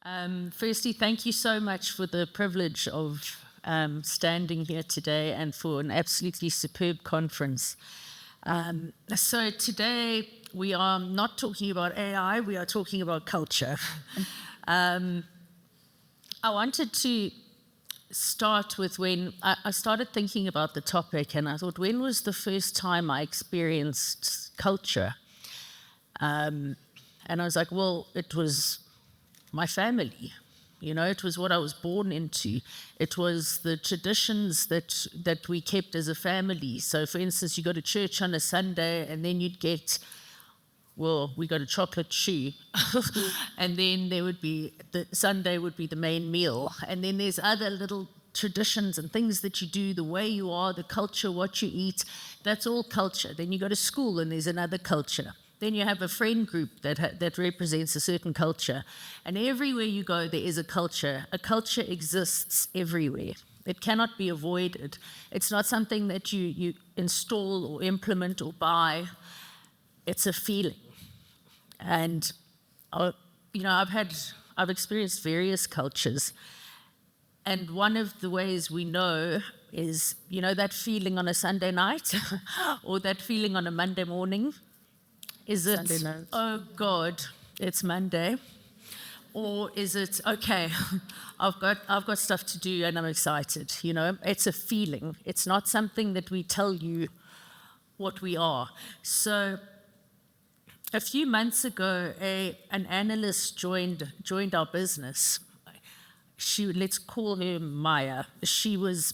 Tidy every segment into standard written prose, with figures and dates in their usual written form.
Firstly, thank you so much for the privilege of standing here today and for an absolutely superb conference. So today we are not talking about AI, we are talking about culture. I wanted to start with when I started thinking about the topic, and I thought, when was the first time I experienced culture? And I was like, well, it was my family. It was what I was born into. It was the traditions that we kept as a family. So, for instance, you go to church on a Sunday, and then you'd get, well, we got a chocolate shoe, and then there would be, the Sunday would be the main meal. And then there's other little traditions and things that you do, the way you are, the culture, what you eat, that's all culture. Then you go to school, and there's another culture. Then you have a friend group that represents a certain culture. And everywhere you go, there is a culture. A culture exists everywhere. It cannot be avoided. It's not something that you install or implement or buy. It's a feeling. And, I've experienced various cultures. And one of the ways we know is, that feeling on a Sunday night or that feeling on a Monday morning. Is it, oh God, it's Monday? Or is it, okay, I've got stuff to do and I'm excited, It's a feeling. It's not something that we tell you what we are. So a few months ago, an analyst joined our business. Let's call her Maya. She was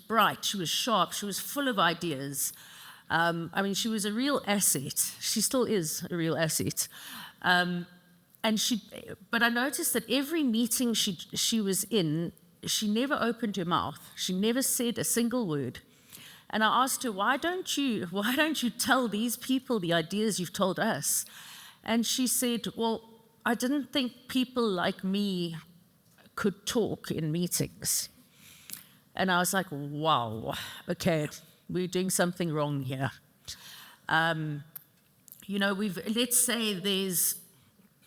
bright, she was sharp, she was full of ideas. She was a real asset. She still is a real asset. But I noticed that every meeting she was in, she never opened her mouth. She never said a single word. And I asked her, why don't you tell these people the ideas you've told us? And she said, well, I didn't think people like me could talk in meetings. And I was like, wow, okay, we're doing something wrong here. Let's say there's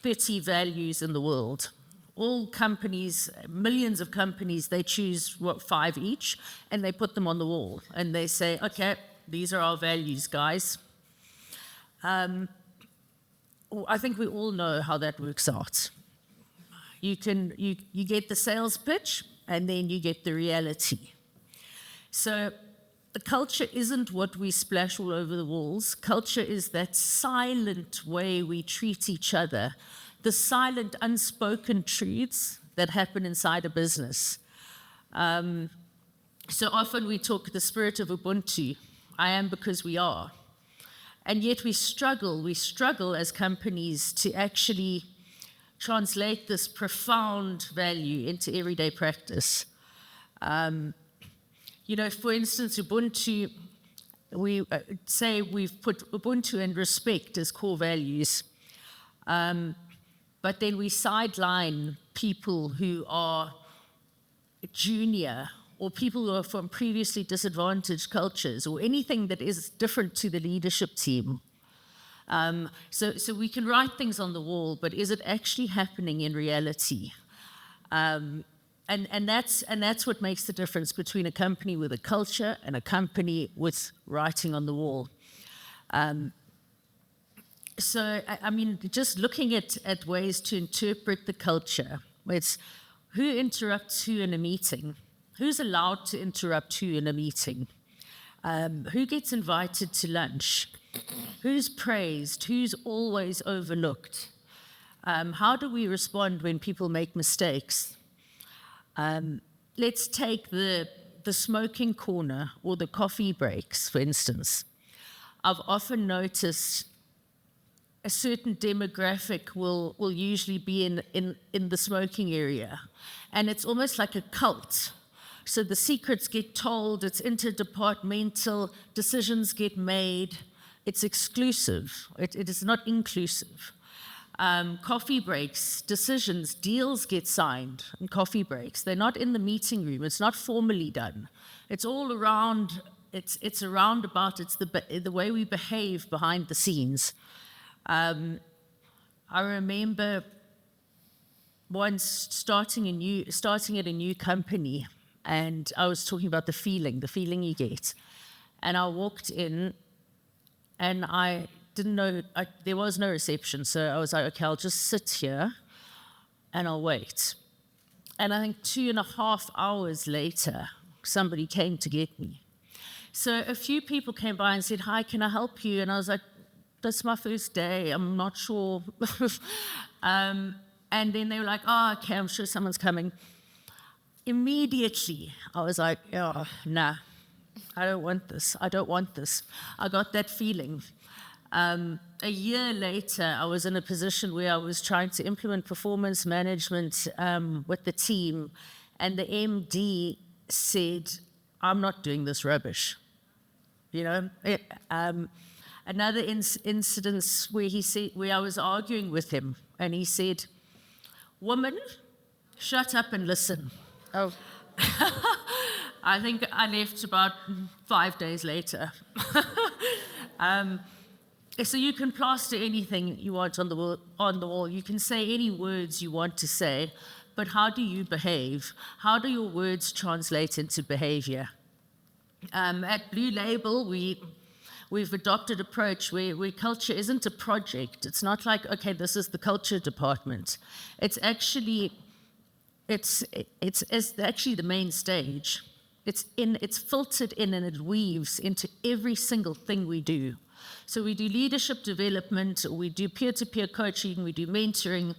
30 values in the world. All companies, millions of companies, they choose 5 each, and they put them on the wall. And they say, okay, these are our values, guys. I think we all know how that works out. You get the sales pitch, and then you get the reality. So the culture isn't what we splash all over the walls. Culture is that silent way we treat each other, the silent, unspoken truths that happen inside a business. So often we talk the spirit of Ubuntu. I am because we are. And yet we struggle as companies to actually translate this profound value into everyday practice. For instance, Ubuntu, we say we've put Ubuntu and respect as core values, but then we sideline people who are junior or people who are from previously disadvantaged cultures or anything that is different to the leadership team. So we can write things on the wall, but is it actually happening in reality? And that's what makes the difference between a company with a culture and a company with writing on the wall. Just looking at ways to interpret the culture, it's who interrupts who in a meeting, who's allowed to interrupt who in a meeting, who gets invited to lunch, who's praised, who's always overlooked, how do we respond when people make mistakes? Let's take the smoking corner or the coffee breaks, for instance. I've often noticed a certain demographic will usually be in the smoking area, and it's almost like a cult. So the secrets get told, it's interdepartmental, decisions get made, it's exclusive, it is not inclusive. Coffee breaks, decisions, deals get signed in coffee breaks. They're not in the meeting room. It's not formally done. It's all around. It's a roundabout. It's the way we behave behind the scenes. I remember once starting at a new company, and I was talking about the feeling you get. And I walked in, and I didn't know, there was no reception. So I was like, okay, I'll just sit here and I'll wait. And I think 2.5 hours later, somebody came to get me. So a few people came by and said, hi, can I help you? And I was like, that's my first day, I'm not sure. And then they were like, oh, okay, I'm sure someone's coming. Immediately, I was like, oh, nah, I don't want this. I got that feeling. A year later, I was in a position where I was trying to implement performance management with the team, and the MD said, I'm not doing this rubbish. Another incident where I was arguing with him, and he said, woman, shut up and listen. Oh. I think I left about 5 days later. So you can plaster anything you want on the wall. You can say any words you want to say, but how do you behave? How do your words translate into behavior? At Blue Label, we've adopted an approach where culture isn't a project. It's not like, okay, this is the culture department. It's actually the main stage. It's filtered in, and it weaves into every single thing we do. So we do leadership development, we do peer-to-peer coaching, we do mentoring.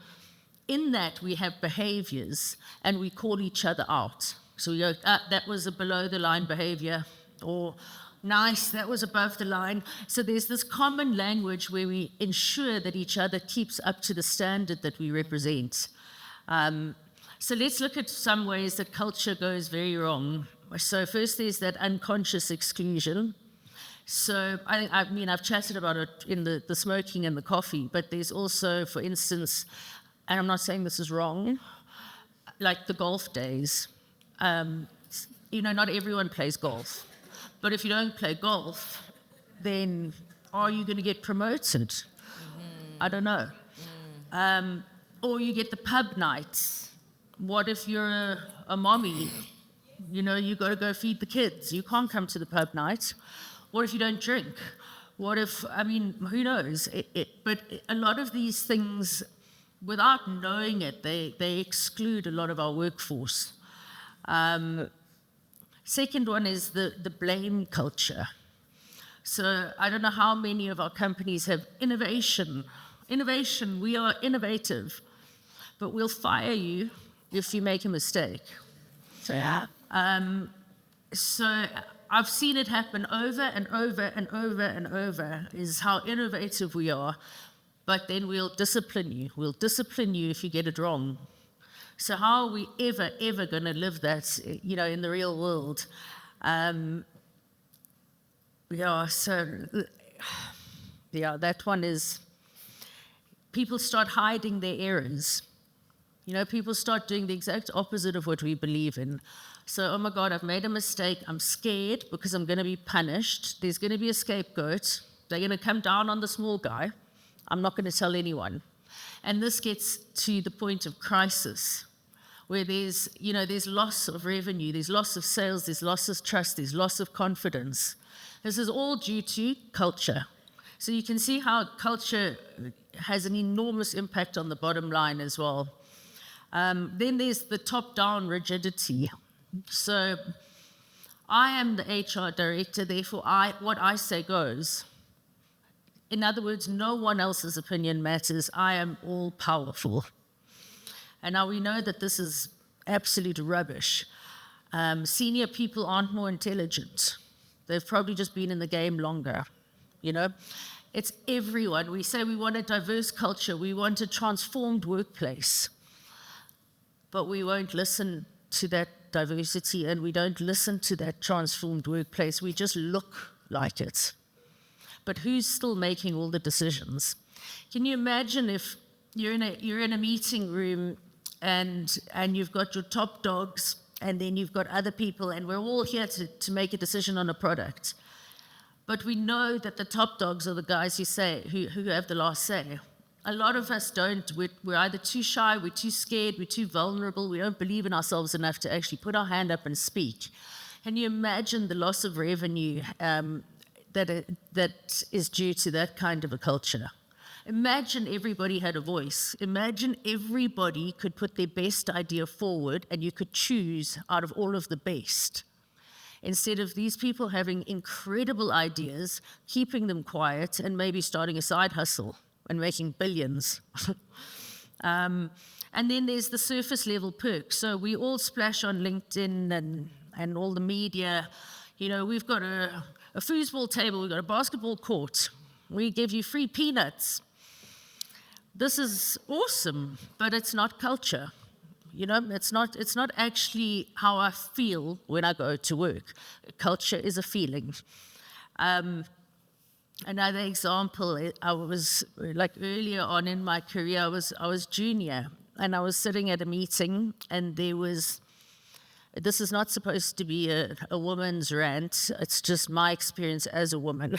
In that, we have behaviors, and we call each other out. So we go, that was a below-the-line behavior, or nice, that was above the line. So there's this common language where we ensure that each other keeps up to the standard that we represent. So let's look at some ways that culture goes very wrong. So first, there's that unconscious exclusion. So I've chatted about it in the smoking and the coffee, but there's also, for instance, and I'm not saying this is wrong, like the golf days. Not everyone plays golf, but if you don't play golf, then are you going to get promoted? Mm-hmm. I don't know. Or you get the pub nights. What if you're a mommy? You got to go feed the kids. You can't come to the pub night. What if you don't drink? What if, who knows? But a lot of these things, without knowing it, they exclude a lot of our workforce. Second one is the blame culture. So I don't know how many of our companies have innovation. Innovation, we are innovative, but we'll fire you if you make a mistake. So, yeah. So I've seen it happen over and over and over and over, is how innovative we are, but then we'll discipline you. We'll discipline you if you get it wrong. So how are we ever going to live that, in the real world? That one is, people start hiding their errors. People start doing the exact opposite of what we believe in. So, oh my God, I've made a mistake. I'm scared because I'm going to be punished. There's going to be a scapegoat. They're going to come down on the small guy. I'm not going to tell anyone. And this gets to the point of crisis, where there's loss of revenue, there's loss of sales, there's loss of trust, there's loss of confidence. This is all due to culture. So you can see how culture has an enormous impact on the bottom line as well. Then there's the top-down rigidity. So I am the HR director, therefore what I say goes. In other words, no one else's opinion matters. I am all-powerful. And now we know that this is absolute rubbish. Senior people aren't more intelligent. They've probably just been in the game longer, It's everyone. We say we want a diverse culture. We want a transformed workplace. But we won't listen to that diversity, and we don't listen to that transformed workplace. We just look like it. But who's still making all the decisions? Can you imagine if you're in a meeting room and you've got your top dogs, and then you've got other people, and we're all here to make a decision on a product. But we know that the top dogs are the guys who have the last say. A lot of us don't. We're either too shy, we're too scared, we're too vulnerable, we don't believe in ourselves enough to actually put our hand up and speak. Can you imagine the loss of revenue that is due to that kind of a culture? Imagine everybody had a voice. Imagine everybody could put their best idea forward and you could choose out of all of the best. Instead of these people having incredible ideas, keeping them quiet, and maybe starting a side hustle and making billions. And then there's the surface level perks. So we all splash on LinkedIn and all the media. You know, we've got a foosball table, we've got a basketball court. We give you free peanuts. This is awesome, but it's not culture. You know, it's not actually how I feel when I go to work. Culture is a feeling. Another example, I was, like earlier on in my career, I was junior, and I was sitting at a meeting, and this is not supposed to be a woman's rant, it's just my experience as a woman.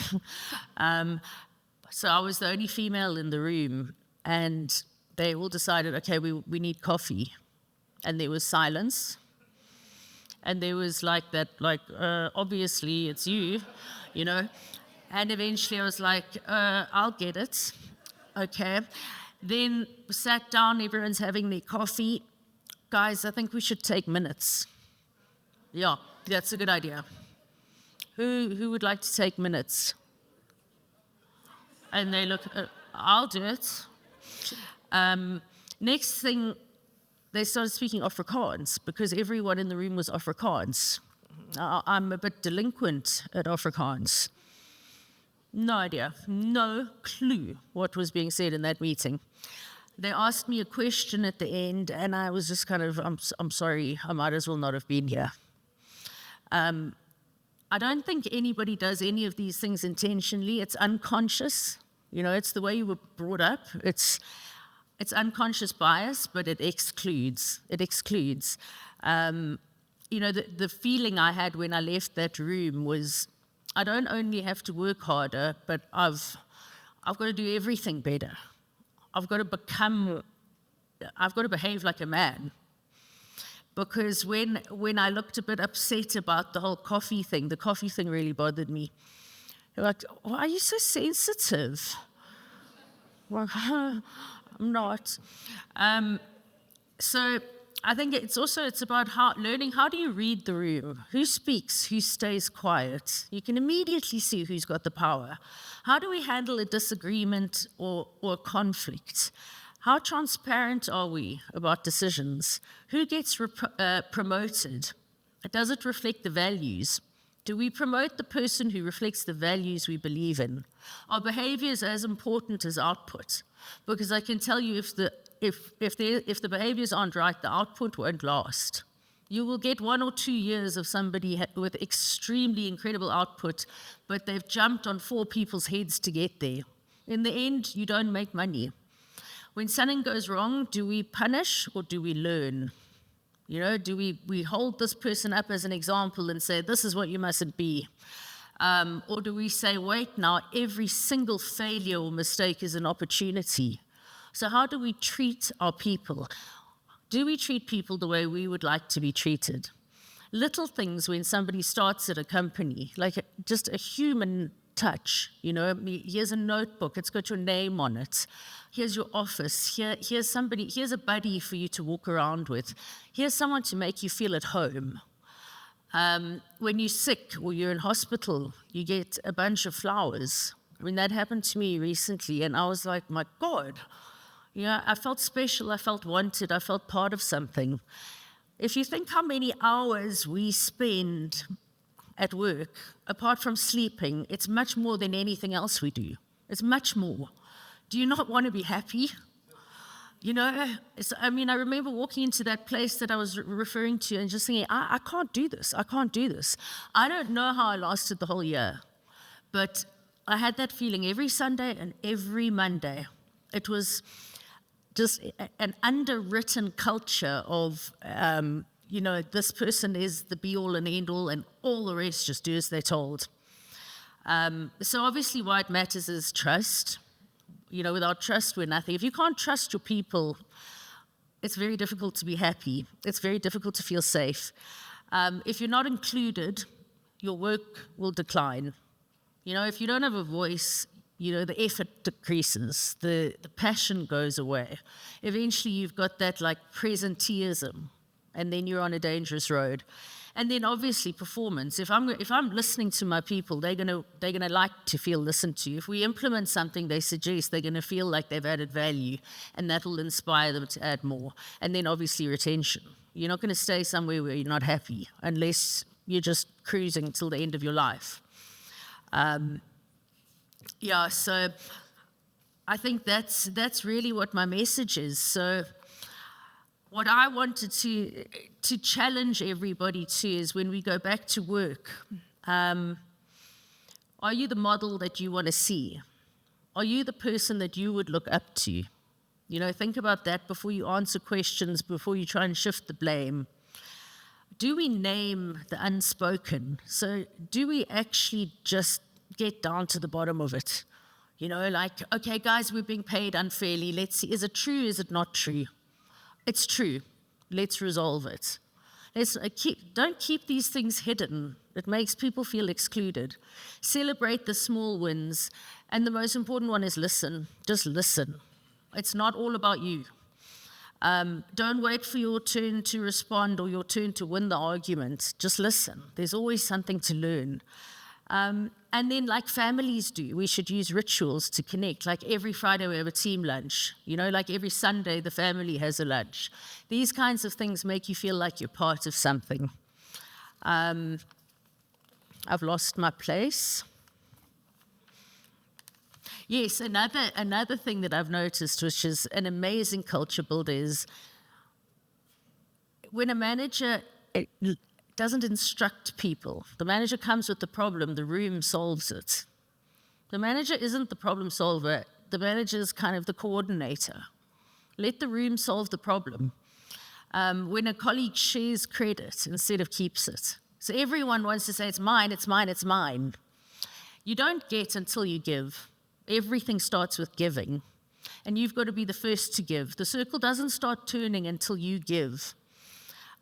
So I was the only female in the room, and they all decided, okay, we need coffee. And there was silence. And there was obviously it's you, you know. And eventually I was like, I'll get it. Okay. Then we sat down, everyone's having their coffee. Guys, I think we should take minutes. Yeah, that's a good idea. Who would like to take minutes? And they look, I'll do it. Next thing, they started speaking Afrikaans because everyone in the room was Afrikaans. I'm a bit delinquent at Afrikaans. No idea, no clue what was being said in that meeting. They asked me a question at the end, and I was just kind of, I'm sorry, I might as well not have been here. I don't think anybody does any of these things intentionally. It's unconscious. You know, it's the way you were brought up. It's unconscious bias, but it excludes. It excludes. You know, the feeling I had when I left that room was, I don't only have to work harder, but I've got to do everything better. I've got to behave like a man. Because when I looked a bit upset about the whole coffee thing, the coffee thing really bothered me. They're like, why are you so sensitive? Well, I'm not. So I think it's about learning how do you read the room? Who speaks? Who stays quiet? You can immediately see who's got the power. How do we handle a disagreement or a conflict? How transparent are we about decisions? Who gets promoted? Does it reflect the values? Do we promote the person who reflects the values we believe in? Are behaviors as important as output? Because I can tell you if the behaviors aren't right, the output won't last. You will get 1 or 2 years of somebody with extremely incredible output, but they've jumped on 4 people's heads to get there. In the end, you don't make money. When something goes wrong, do we punish or do we learn? You know, do we hold this person up as an example and say, this is what you mustn't be? Or do we say, wait now, every single failure or mistake is an opportunity? So how do we treat our people? Do we treat people the way we would like to be treated? Little things when somebody starts at a company, like just a human touch, you know, here's a notebook, it's got your name on it. Here's your office, here's a buddy for you to walk around with. Here's someone to make you feel at home. When you're sick or you're in hospital, you get a bunch of flowers. I mean, that happened to me recently, and I was like, my God, you know, I felt special, I felt wanted, I felt part of something. If you think how many hours we spend at work, apart from sleeping, it's much more than anything else we do. It's much more. Do you not want to be happy? You know, I remember walking into that place that I was referring to and just thinking, I can't do this. I can't do this. I don't know how I lasted the whole year, but I had that feeling every Sunday and every Monday. It was just an underwritten culture of, you know, this person is the be-all and end-all, and all the rest just do as they're told. So obviously why it matters is trust. without trust, we're nothing. If you can't trust your people, it's very difficult to be happy. It's very difficult to feel safe. If you're not included, your work will decline. If you don't have a voice, the effort decreases, the passion goes away. Eventually, you've got that like presenteeism, and then you're on a dangerous road. And then obviously performance. If I'm listening to my people, they're gonna like to feel listened to. If we implement something they suggest, they're gonna feel like they've added value, and that will inspire them to add more. And then obviously retention. You're not gonna stay somewhere where you're not happy unless you're just cruising till the end of your life. So I think that's really what my message is. So what I wanted to challenge everybody to is when we go back to work, are you the model that you want to see? Are you the person that you would look up to? Think about that before you answer questions, before you try and shift the blame. Do we name the unspoken? So do we actually just get down to the bottom of it? Okay, guys, we're being paid unfairly. Let's see, is it true, is it not true? It's true. Let's resolve it. Don't keep these things hidden. It makes people feel excluded. Celebrate the small wins. And the most important one is listen. Just listen. It's not all about you. Don't wait for your turn to respond or your turn to win the argument. Just listen. There's always something to learn. And then like families do, we should use rituals to connect. Like every Friday we have a team lunch. Like every Sunday the family has a lunch. These kinds of things make you feel like you're part of something. I've lost my place. Yes, another thing that I've noticed, which is an amazing culture builder, is when a manager doesn't instruct people. The manager comes with the problem, the room solves it. The manager isn't the problem solver. The manager is kind of the coordinator. Let the room solve the problem. When a colleague shares credit instead of keeps it. So everyone wants to say, it's mine, it's mine, it's mine. You don't get until you give. Everything starts with giving. And you've got to be the first to give. The circle doesn't start turning until you give.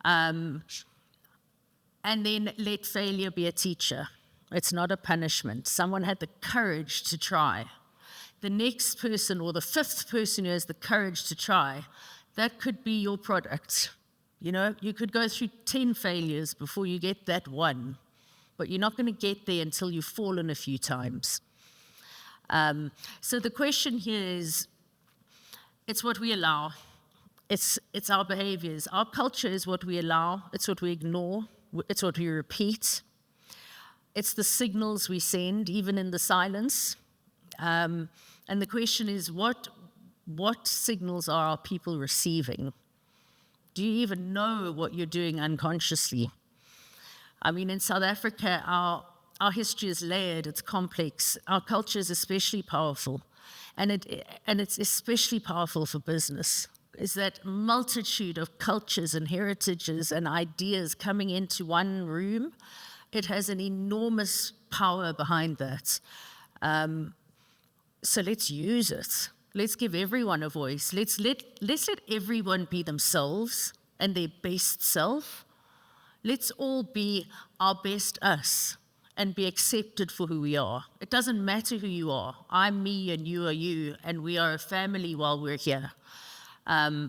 And then let failure be a teacher. It's not a punishment. Someone had the courage to try. The next person or the fifth person who has the courage to try, that could be your product. You could go through 10 failures before you get that one, but you're not going to get there until you've fallen a few times. So the question here is, it's what we allow. It's our behaviors. Our culture is what we allow. It's what we ignore. It's what we repeat. It's the signals we send, even in the silence. And the question is, what signals are our people receiving? Do you even know what you're doing unconsciously? In South Africa, our history is layered, it's complex. Our culture is especially powerful. And it's especially powerful for business. Is that multitude of cultures and heritages and ideas coming into one room. It has an enormous power behind that. So let's use it. Let's give everyone a voice. Let's let everyone be themselves and their best self. Let's all be our best us and be accepted for who we are. It doesn't matter who you are. I'm me and you are you, and we are a family while we're here.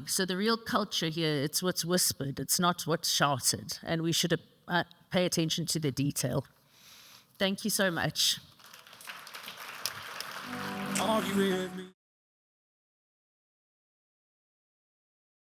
So the real culture here, it's what's whispered, it's not what's shouted, and we should pay attention to the detail. Thank you so much.